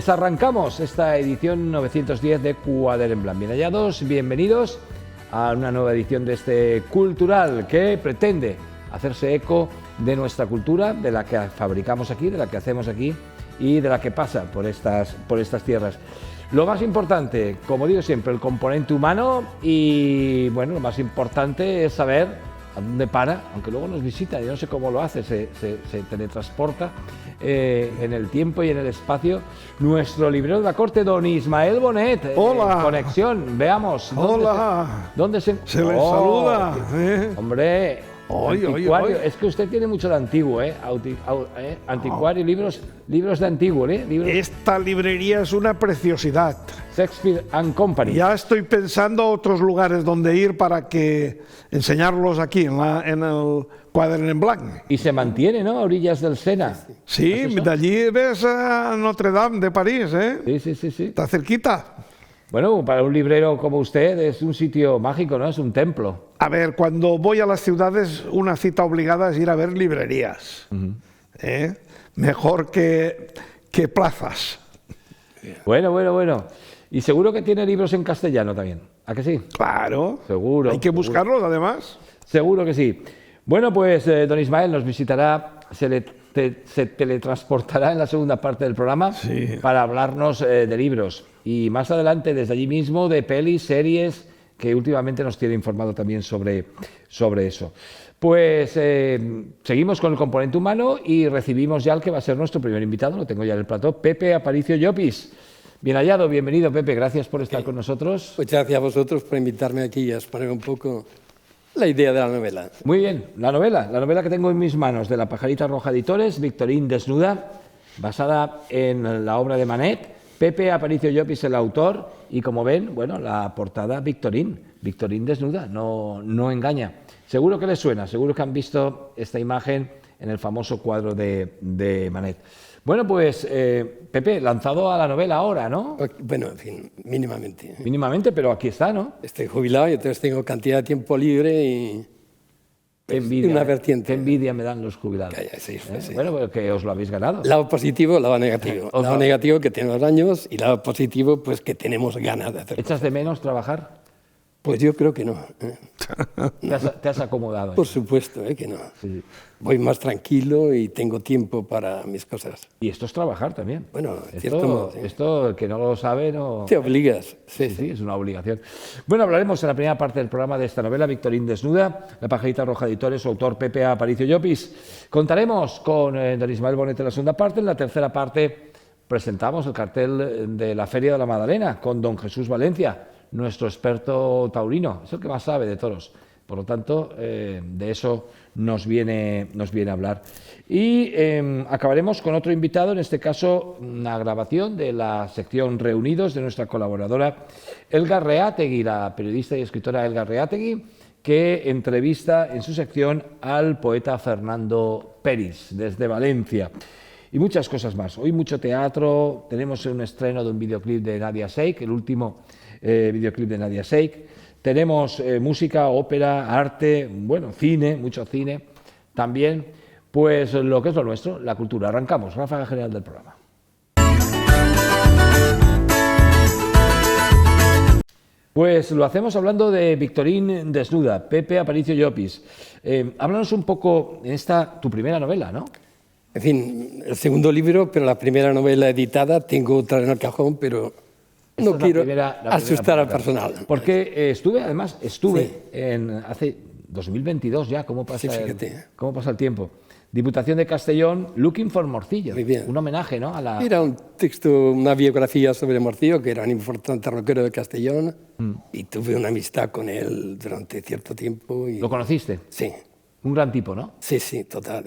Pues arrancamos esta edición 910 de Cuaderno en Blanc. Bien hallados, bienvenidos a una nueva edición de este Cultural que pretende hacerse eco de nuestra cultura, de la que fabricamos aquí, de la que hacemos aquí y de la que pasa por estas tierras. Lo más importante, como digo siempre, el componente humano y bueno, lo más importante es saber a dónde para, aunque luego nos visita, yo no sé cómo lo hace, se teletransporta en el tiempo y en el espacio, nuestro librero de la corte, don Ismael Bonet. Hola. Conexión, veamos. Hola. ¿Dónde se Se les saluda. Hombre, Oy, anticuario. oy, oy. Es que usted tiene mucho de antiguo, anticuario, libros de antiguo, libros Esta librería es una preciosidad. Shakespeare and Company. Ya estoy pensando otros lugares donde ir para que enseñarlos aquí en el Cuaderno en Blanc. Y se mantiene, ¿no? A orillas del Sena. Sí, ¿Es eso? de allí ves a Notre Dame de París, ¿eh? Sí. Está cerquita. Bueno, para un librero como usted es un sitio mágico, ¿no? Es un templo. A ver, cuando voy a las ciudades, una cita obligada es ir a ver librerías. ¿Eh? Mejor que plazas. Bueno. Y seguro que tiene libros en castellano también. ¿A que sí? Claro. Seguro. Hay que buscarlos, además. Seguro que sí. Bueno, pues don Ismael nos visitará, se teletransportará en la segunda parte del programa para hablarnos de libros. Y más adelante, desde allí mismo, de pelis, series, que últimamente nos tiene informado también sobre eso. Pues seguimos con el componente humano y recibimos ya al que va a ser nuestro primer invitado, lo tengo ya en el plató, Pepe Aparicio Llopis. Bien hallado, bienvenido Pepe, gracias por estar con nosotros. Muchas gracias a vosotros por invitarme aquí y a exponer un poco la idea de la novela. Muy bien, la novela que tengo en mis manos de La Pajarita Roja Editores, Victorine desnuda, basada en la obra de Manet. Pepe Aparicio Llopis el autor y como ven, bueno, la portada Victorine desnuda, no engaña. Seguro que les suena, seguro que han visto esta imagen en el famoso cuadro de Manet. Bueno, pues Pepe, lanzado a la novela ahora, ¿no? Bueno, en fin, mínimamente. Mínimamente, pero aquí está, ¿no? Estoy jubilado y entonces tengo cantidad de tiempo libre y Qué envidia, una vertiente. Qué envidia me dan los jubilados. Sí. Bueno, pues que os lo habéis ganado. Lado positivo, lado negativo. Lado negativo que tenemos años y lado positivo pues que tenemos ganas de hacer. ¿Echas de menos trabajar? Pues yo creo que no. ¿Te has acomodado? Por supuesto que no. Sí. Voy más tranquilo y tengo tiempo para mis cosas. Y esto es trabajar también. Bueno, en cierto modo, sí. Esto, el que no lo sabe, no... Te obligas. Sí, es una obligación. Bueno, hablaremos en la primera parte del programa de esta novela, Victorine desnuda, La Pajarita Roja Editores, su autor Pepe Aparicio Llopis. Contaremos con don Ismael Bonet en la segunda parte. En la tercera parte presentamos el cartel de la Feria de la Magdalena con don Jesús Valencia, nuestro experto taurino, es el que más sabe de toros. Por lo tanto, de eso nos viene a hablar. Y acabaremos con otro invitado, en este caso una grabación de la sección Reunidos de nuestra colaboradora Elga Reátegui, la periodista y escritora Elga Reátegui, que entrevista en su sección al poeta Fernando Peris, desde Valencia. Y muchas cosas más. Hoy mucho teatro, tenemos un estreno de un videoclip de Nadia Sheikh, el último videoclip de Nadia Sheikh. Tenemos música, ópera, arte, bueno, cine, mucho cine. También, pues lo que es lo nuestro, la cultura. Arrancamos, ráfaga general del programa. Pues lo hacemos hablando de Victorine desnuda, Pepe Aparicio Llopis. Háblanos un poco en esta, tu primera novela, ¿no? En fin, el segundo libro, pero la primera novela editada, tengo otra en el cajón, pero no quiero asustar al personal. Porque estuve en hace 2022 ya, ¿cómo pasa el tiempo? Diputación de Castellón, Looking for Morcillo. Muy bien. Un homenaje, ¿no? Era un texto, una biografía sobre Morcillo, que era un importante rockero de Castellón, y tuve una amistad con él durante cierto tiempo. ¿Lo conociste? Sí. Un gran tipo, ¿no? Sí, total,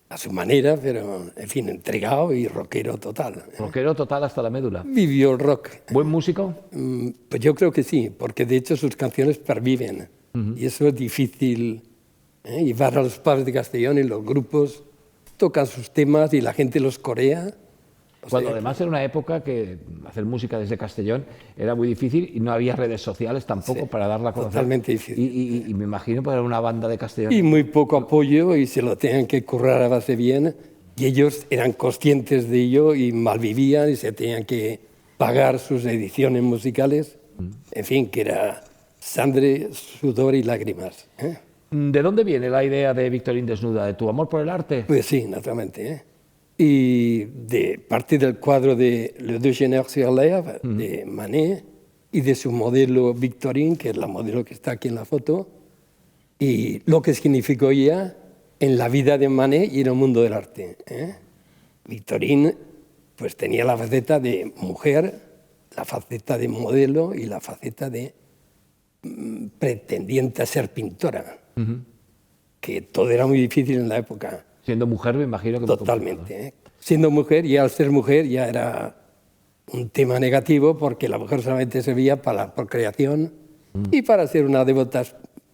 a su manera, pero, en fin, entregado y rockero total. Rockero total hasta la médula. Vivió el rock. ¿Buen músico? Pues yo creo que sí, porque de hecho sus canciones perviven. Y eso es difícil, llevar a los pubs de Castellón y los grupos tocan sus temas y la gente los corea. Cuando además era una época que hacer música desde Castellón era muy difícil y no había redes sociales tampoco para darla a conocer. Totalmente difícil. Y me imagino para una banda de Castellón. Y muy poco apoyo y se lo tengan que currar a base bien. Y ellos eran conscientes de ello y malvivían y se tenían que pagar sus ediciones musicales. En fin, que era sangre, sudor y lágrimas. ¿De dónde viene la idea de Victorine desnuda? ¿De tu amor por el arte? Pues sí, naturalmente. Y de parte del cuadro de Le Déjeuner sur l'herbe, de Manet, y de su modelo Victorine, que es la modelo que está aquí en la foto, y lo que significó ella en la vida de Manet y en el mundo del arte. Victorine pues tenía la faceta de mujer, la faceta de modelo y la faceta de pretendiente a ser pintora, que todo era muy difícil en la época. Siendo mujer, me imagino que... Totalmente. Siendo mujer, y al ser mujer ya era un tema negativo, porque la mujer solamente servía para la procreación y para ser una devota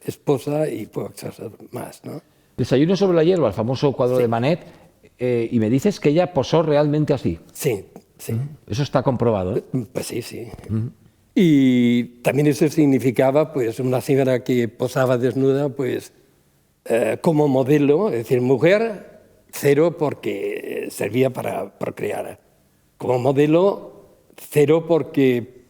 esposa y pocas cosas más, ¿no? Desayuno sobre la hierba, el famoso cuadro de Manet, y me dices que ella posó realmente así. Sí, sí. Eso está comprobado, ¿eh? Pues sí, sí. Y también eso significaba, pues, una señora que posaba desnuda, pues, como modelo, es decir, mujer, cero porque servía para procrear. Como modelo, cero porque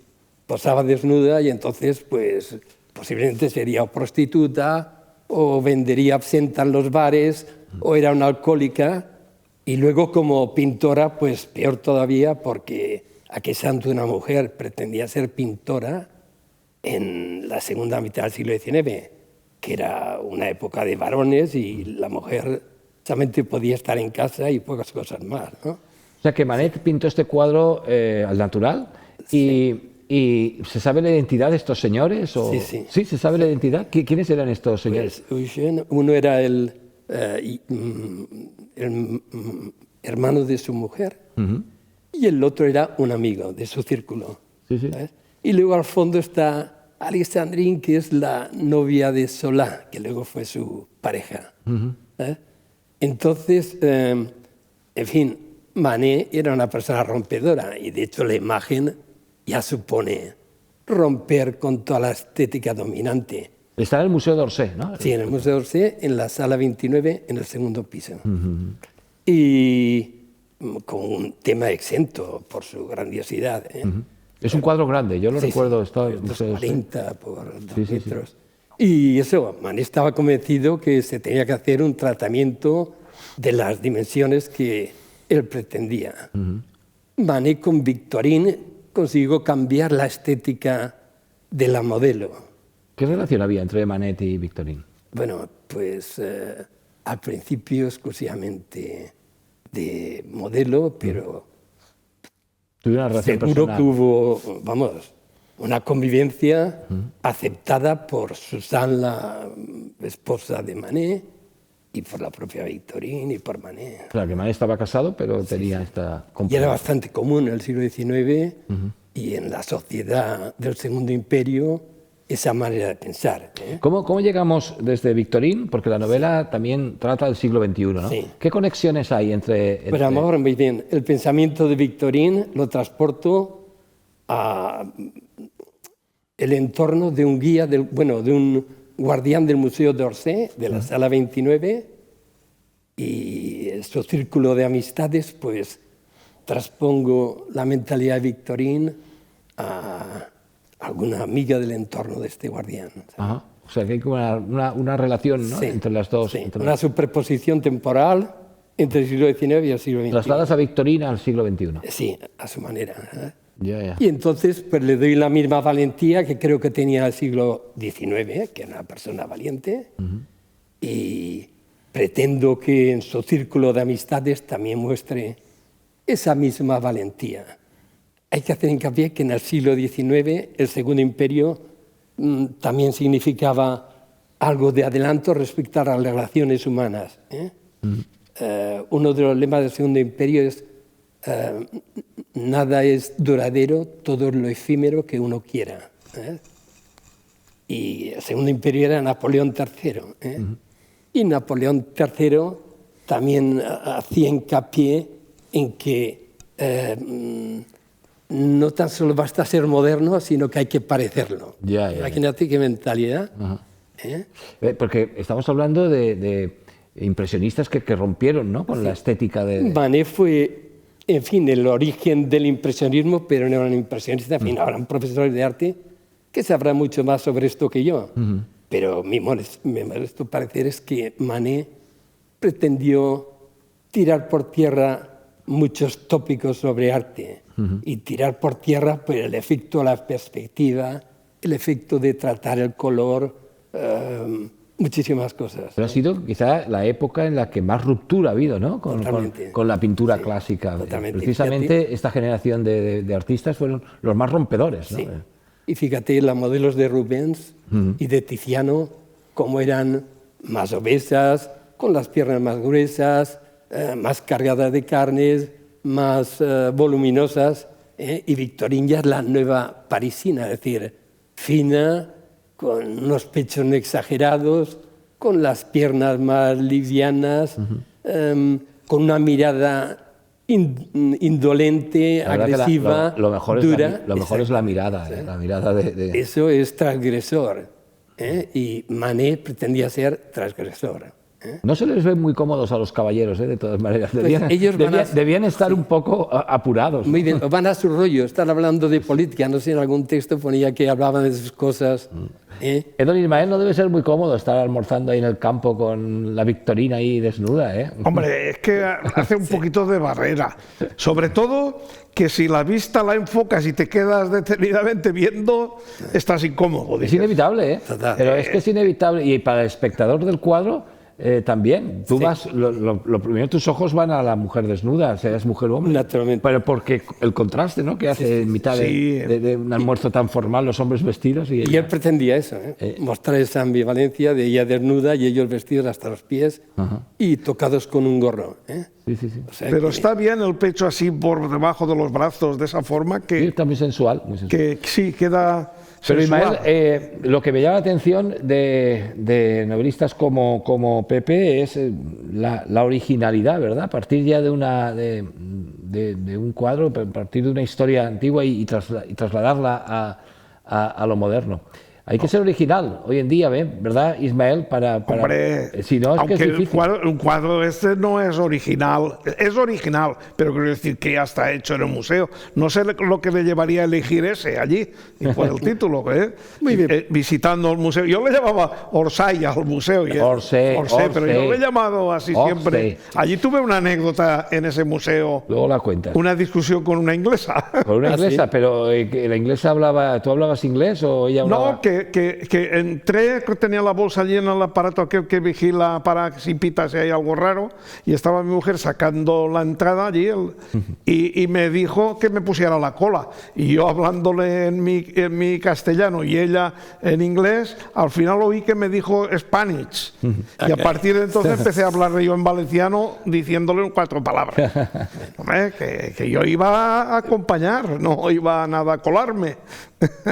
posaba desnuda y entonces, pues, posiblemente sería prostituta o vendería absenta en los bares o era una alcohólica. Y luego como pintora, pues peor todavía, porque a qué santo una mujer pretendía ser pintora en la segunda mitad del siglo XIX, que era una época de varones y la mujer solamente podía estar en casa y pocas cosas más, ¿no? O sea que Manet pintó este cuadro al natural y ¿se sabe la identidad de estos señores? ¿O? Sí. ¿Sí? ¿Se sabe la identidad? ¿Quiénes eran estos señores? Pues, Eugène, uno era el hermano de su mujer y el otro era un amigo de su círculo. Sí, sí. ¿Sabes? Y luego al fondo está Alexandrine, que es la novia de Solá, que luego fue su pareja. Entonces, en fin, Manet era una persona rompedora y de hecho la imagen ya supone romper con toda la estética dominante. Está en el Museo d'Orsay, ¿no? Sí, en el Museo d'Orsay, en la sala 29, en el segundo piso. Y con un tema exento por su grandiosidad. Es un cuadro grande, yo lo recuerdo. Sí, Está en el Museo d'Orsay. 40 por 2 metros. Y eso, Manet estaba convencido que se tenía que hacer un tratamiento de las dimensiones que él pretendía. Manet con Victorine consiguió cambiar la estética de la modelo. ¿Qué relación había entre Manet y Victorine? Bueno, pues al principio exclusivamente de modelo, pero ¿Tuvieron una relación seguro personal? que hubo, vamos, una convivencia aceptada por Suzanne, la esposa de Manet, y por la propia Victorine y por Manet. Claro, que Manet estaba casado, pero tenía esta... Y era bastante común en el siglo XIX y en la sociedad del Segundo Imperio esa manera de pensar. ¿Cómo llegamos desde Victorine? Porque la novela también trata del siglo XXI, ¿no? Sí. ¿Qué conexiones hay entre...? Pero ahora muy bien, el pensamiento de Victorine lo transporto a el entorno de un guía, de un guardián del Museo d'Orsay, de la sala 29, y su círculo de amistades, pues transpongo la mentalidad de Victorine a alguna amiga del entorno de este guardián. Ajá. O sea, que hay como una relación, ¿no? Sí, entre las dos. sí, entre una superposición temporal entre el siglo XIX y el siglo XXI. Trasladas a Victorine al siglo XXI. Sí, a su manera. Ya. Y entonces pues, le doy la misma valentía que creo que tenía el siglo XIX, que era una persona valiente, y pretendo que en su círculo de amistades también muestre esa misma valentía. Hay que hacer hincapié que en el siglo XIX el Segundo Imperio también significaba algo de adelanto respecto a las relaciones humanas. Uno de los lemas del Segundo Imperio es nada es duradero, todo es lo efímero que uno quiera. Y el Segundo Imperio era Napoleón III. Y Napoleón III también hacía hincapié en que no tan solo basta ser moderno, sino que hay que parecerlo. Ya. Imagínate qué mentalidad. Porque estamos hablando de impresionistas que rompieron, ¿no?, con la estética de... Manet fue, en fin, el origen del impresionismo, pero no era un impresionista, en fin, ahora un profesor de arte que sabrá mucho más sobre esto que yo. Pero mi modesto parecer es que Manet pretendió tirar por tierra muchos tópicos sobre arte y tirar por tierra pues, el efecto de la perspectiva, el efecto de tratar el color, muchísimas cosas. Pero ha sido quizá la época en la que más ruptura ha habido, ¿no?, con la pintura clásica. Totalmente. Precisamente esta generación de artistas fueron los más rompedores, ¿no? Sí. Y fíjate, las modelos de Rubens y de Tiziano, cómo eran más obesas, con las piernas más gruesas, más cargadas de carnes, más voluminosas, y Victorine ya es la nueva parisina, es decir, fina, con unos pechos no exagerados, con las piernas más livianas, con una mirada indolente, agresiva, lo mejor dura. Lo mejor es la mirada, la mirada de... Eso es transgresor, y Manet pretendía ser transgresor. No se les ve muy cómodos a los caballeros, de todas maneras. Debían estar un poco apurados. Muy bien, van a su rollo, están hablando de política, no sé, en algún texto ponía que hablaban de sus cosas. Don Ismael no debe ser muy cómodo estar almorzando ahí en el campo con la Victorina ahí desnuda, ¿eh? Hombre, es que hace un poquito de barrera. Sobre todo que si la vista la enfocas y te quedas detenidamente viendo, estás incómodo. Es inevitable, ¿eh? Total. Pero es que es inevitable. Y para el espectador del cuadro... también, tú vas, lo primero tus ojos van a la mujer desnuda, seas mujer o hombre. Naturalmente. Pero porque el contraste, ¿no?, que hace en mitad de un almuerzo tan formal, los hombres vestidos. Y él pretendía eso, mostrar esa ambivalencia de ella desnuda y ellos vestidos hasta los pies y tocados con un gorro. Sí. O sea pero está bien el pecho así por debajo de los brazos, de esa forma que... Sí, está muy sensual. Muy sensual. Que sí, queda... Pero sensual. Ismael, lo que me llama la atención de novelistas como Pepe es la originalidad, ¿verdad? A partir ya de un cuadro, a partir de una historia antigua y trasladarla a lo moderno. Hay que ser original hoy en día, ¿verdad, Ismael? Hombre, si no, es aunque que es difícil. un cuadro este no es original, pero quiero decir que ya está hecho en el museo. No sé lo que le llevaría a elegir ese allí, y por el título, Muy bien. visitando el museo. Yo le llamaba Orsay al museo, Orsay, pero yo lo he llamado así siempre. Allí tuve una anécdota en ese museo. Luego la cuentas. Una discusión con una inglesa. Con una inglesa, ¿sí? Pero la inglesa hablaba, ¿tú hablabas inglés o ella hablaba? No, que entré, que tenía la bolsa llena del aparato que vigila para si pita si hay algo raro, y estaba mi mujer sacando la entrada allí y me dijo que me pusiera la cola, y yo hablándole en mi castellano y ella en inglés, al final oí que me dijo Spanish, y a partir de entonces empecé a hablar yo en valenciano diciéndole 4 palabras. Hombre, que yo iba a acompañar, no iba nada a colarme.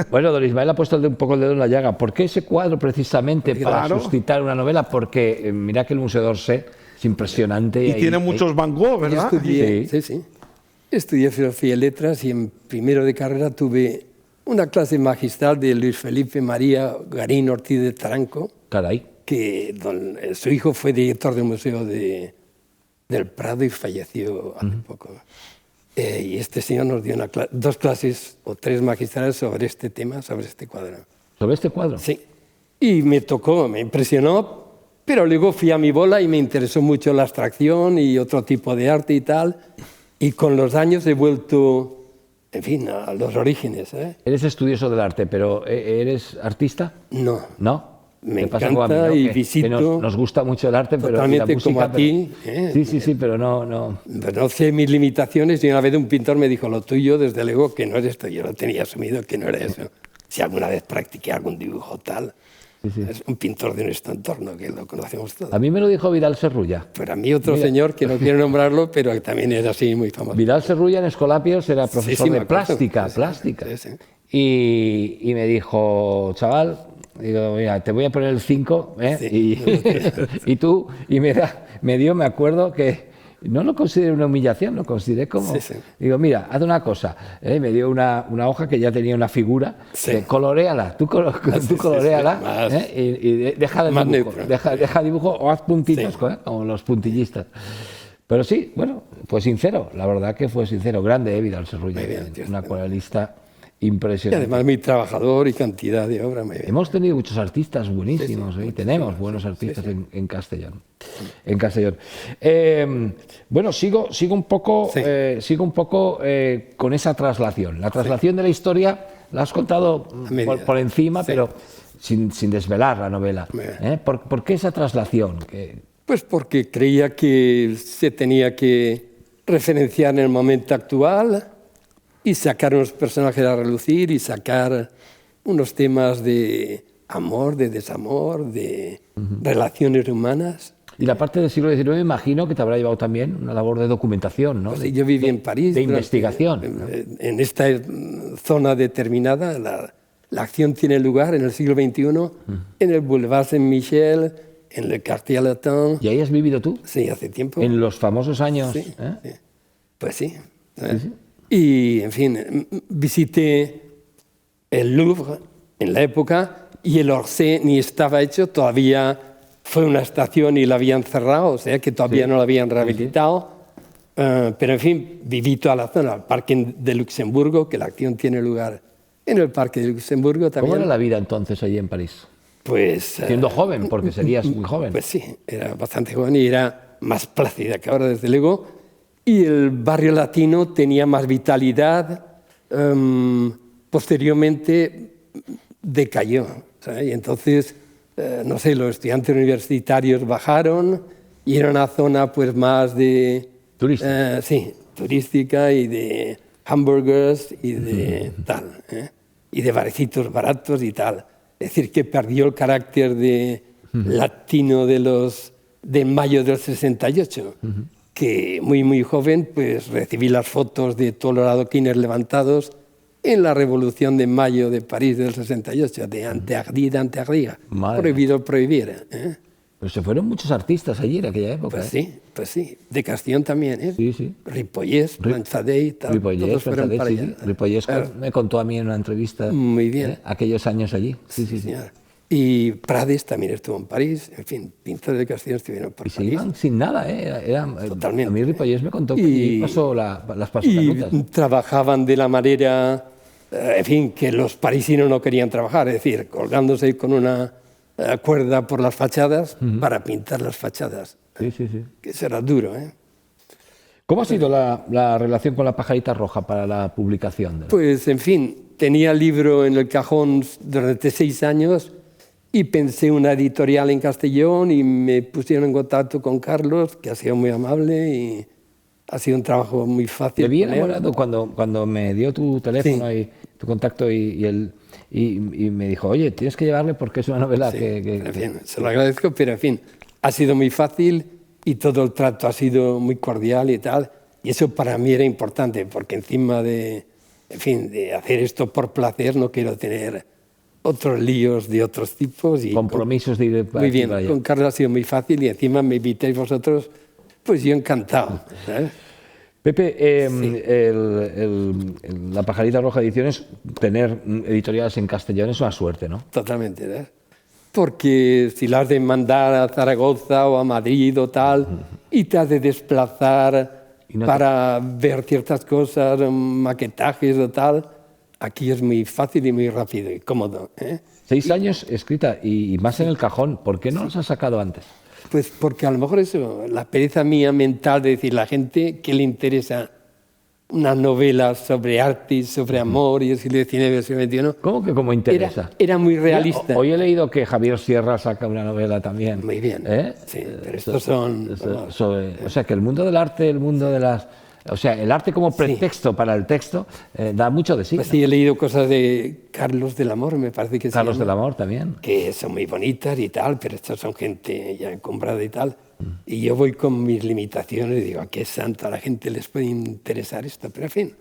Bueno, don Ismael ha puesto un poco el dedo en la llaga. ¿Por qué ese cuadro precisamente para suscitar una novela? Porque mira que el Museo d'Orsay es impresionante. Y tiene muchos Van Gogh, ¿verdad? Estudié Filosofía y Letras y en primero de carrera tuve una clase magistral de Luis Felipe María Garín Ortiz de Taranco. Caray. Que su hijo fue director del Museo del Prado y falleció hace poco. Y este señor nos dio 2 clases o 3 magistrales sobre este tema, sobre este cuadro. ¿Sobre este cuadro? Sí. Y me tocó, me impresionó, pero luego fui a mi bola y me interesó mucho la abstracción y otro tipo de arte y tal. Y con los años he vuelto, en fin, a los orígenes. Eres estudioso del arte, pero ¿eres artista? No. ¿No? Me pasa encanta como a mí, ¿no? y visito. Que nos gusta mucho el arte, pero totalmente y la música, como a ti. Sí, pero no. Pero no sé mis limitaciones y una vez un pintor me dijo, lo tuyo, desde luego, que no es esto. Yo lo tenía asumido que no era eso. Si alguna vez practiqué algún dibujo tal, es un pintor de nuestro entorno, que lo conocemos todos. A mí me lo dijo Vidal Serrulla. Pero a mí otro señor, que no quiero nombrarlo, pero que también era así muy famoso. Vidal Serrulla en Escolapios era profesor de me acuerdo. plástica. Sí. Y me dijo, chaval, digo, mira, te voy a poner el 5, Sí. y tú, me acuerdo que no lo consideré una humillación, lo consideré como... Sí, sí. Digo, mira, haz una cosa. Me dio una hoja que ya tenía una figura, Sí. Coloréala, tú sí, coloréala, sí. Más- y deja de más dibujo, neutro. deja dibujo o haz puntitos, Sí. como los puntillistas. Pero sí, bueno, fue sincero, la verdad que fue sincero. Grande, Vidal Serrulla, Muy bien, tío. un acuarelista Y impresionante. además muy trabajador y cantidad de obra. Muy bien. Hemos tenido muchos artistas buenísimos, Sí, sí, y muchísimos, tenemos buenos artistas sí. en Castellón. En Castellón. Bueno, sigo un poco, Sí. con esa traslación. La traslación de la historia la has contado medias. por encima, Sí. pero sin desvelar la novela. Muy bien. ¿Por qué esa traslación? Pues porque creía que se tenía que referenciar en el momento actual y sacar unos personajes a relucir y sacar unos temas de amor, de desamor, de relaciones humanas. Y la parte del siglo XIX me imagino que te habrá llevado también una labor de documentación, ¿no? Pues yo viví en París. De durante- investigación, ¿no? En esta zona determinada, la acción tiene lugar en el siglo XXI, en el Boulevard Saint-Michel, en el Quartier Latin. ¿Y ahí has vivido tú? Sí, hace tiempo. En los famosos años. Sí, ¿eh? sí. Pues sí. Y, en fin, visité el Louvre en la época y el Orsay ni estaba hecho, todavía fue una estación y la habían cerrado, o sea que todavía no la habían rehabilitado. Pero, en fin, viví toda la zona, el Parque de Luxemburgo, que la acción tiene lugar en el Parque de Luxemburgo también. ¿Cómo era la vida entonces allí en París? Pues, Siendo joven, porque serías muy joven. pues sí, era bastante joven y era más plácida que ahora, desde luego. Y el barrio latino tenía más vitalidad. Posteriormente decayó. ¿Sabes? Y entonces, no sé, los estudiantes universitarios bajaron y era una zona pues más de... Turística. sí, turística y de hamburgers y de tal. Y de barecitos baratos y tal. Es decir, que perdió el carácter de latino de mayo del 68, que muy joven pues recibí las fotos de todos los adoquines levantados en la Revolución de Mayo de París del 68, de Interdit d'interdire, Madre. prohibido prohibir. Pero se fueron muchos artistas allí en aquella época. Pues sí, de Castellón también. Sí, sí. Ripollès, Planchadé y tal, Ripollès, todos fueron para allá. Ripollès me contó a mí en una entrevista Muy bien. aquellos años allí. Sí. Señor. Y Prades también estuvo en París, en fin, pintores de Castellón estuvieron por Y se París. iban sin nada, ¿eh? Totalmente. A mí Ripollès me contó que Y- allí pasó las pasó Y canutas. trabajaban de la manera, en fin, que los parisinos no querían trabajar, es decir, colgándose con una cuerda por las fachadas para pintar las fachadas. Sí. Que eso era duro, ¿eh? ¿Cómo ha sido la relación con la pajarita roja para la publicación? Pues, en fin, tenía el libro en el cajón durante 6 años y pensé una editorial en Castellón y me pusieron en contacto con Carlos, que ha sido muy amable y ha sido un trabajo muy fácil. Te vi con él. enamorado cuando me dio tu teléfono y tu contacto y me dijo, oye, tienes que llevarle porque es una novela Sí, que... en fin, se lo agradezco, pero en fin, ha sido muy fácil y todo el trato ha sido muy cordial y tal. Y eso para mí era importante, porque encima de, en fin, de hacer esto por placer, no quiero tener otros líos de otros tipos. Y compromisos de ir para muy aquí y bien, para allá. con Carlos ha sido muy fácil y encima me invitéis vosotros, pues yo encantado. ¿sabes? Pepe, la Pajarita Roja Ediciones, tener editoriales en Castellón es una suerte, ¿no? Totalmente, ¿verdad? Porque si las has de mandar a Zaragoza o a Madrid o tal, y te has de desplazar Y no te- para ver ciertas cosas, maquetajes o tal, aquí es muy fácil y muy rápido y cómodo. 6 años escrita y más en el cajón. ¿Por qué no los has sacado antes? Pues porque a lo mejor eso, la pereza mía mental de decir, la gente que le interesa una novela sobre arte y sobre amor y el siglo XIX, siglo XXI, ¿Cómo que como interesa? era muy realista. Hoy he leído que Javier Sierra saca una novela también. Muy bien. ¿Eh? Sí, pero estos son... O sea, que el mundo del arte, el mundo de las... O sea, el arte como pretexto para el texto da mucho de sí. Pues ¿no? sí, he leído cosas de Carlos del Amor, me parece que Carlos se llama, del Amor también. que son muy bonitas y tal, pero estas son gente ya encumbrada y tal. Y yo voy con mis limitaciones y digo, ¿a qué santo a la gente les puede interesar esto? Pero en fin,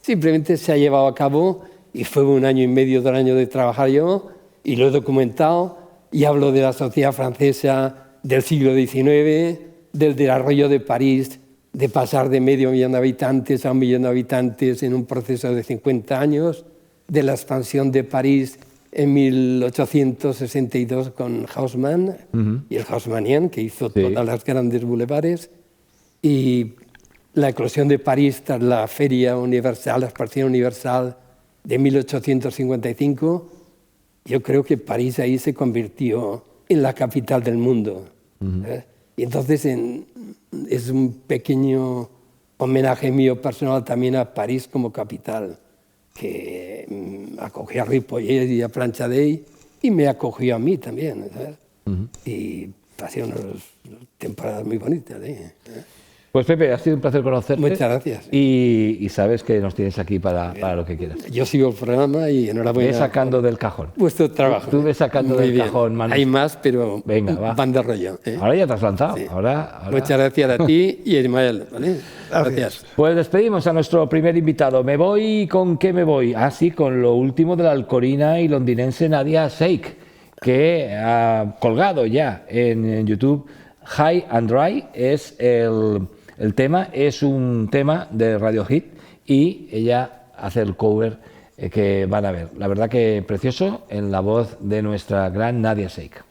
simplemente se ha llevado a cabo y fue 1 año y medio, 2 años de trabajar yo y lo he documentado y hablo de la sociedad francesa del siglo XIX, del desarrollo de París de pasar de medio millón de habitantes a 1 millón de habitantes en un proceso de 50 años, de la expansión de París en 1862 con Haussmann y el Haussmannien, que hizo todas las grandes bulevares, y la eclosión de París tras la Feria Universal, la Exposición Universal de 1855. Yo creo que París ahí se convirtió en la capital del mundo. Y entonces es un pequeño homenaje mío personal también a París como capital, que acogió a Ripollet y a Planchadell y me acogió a mí también, ¿sabes? Y pasé unas temporadas muy bonitas. Pues Pepe, ha sido un placer conocerte. Muchas gracias. Y sabes que nos tienes aquí para lo que quieras. Yo sigo el programa y enhorabuena. Ve sacando del cajón. Vuestro trabajo. Tú ves sacando muy del bien. cajón, manos. Hay más, pero venga, va. Van de rollo. Ahora ya te has lanzado. Sí. Ahora... Muchas gracias a ti y a Ismael. ¿Vale? Gracias. Pues despedimos a nuestro primer invitado. ¿Me voy con qué me voy? Ah, sí, con lo último de la alcorina y londinense Nadia Sheikh, que ha colgado ya en YouTube. High and Dry es el tema, es un tema de Radio Hit y ella hace el cover que van a ver. La verdad que precioso en la voz de nuestra gran Nadia Sheikh.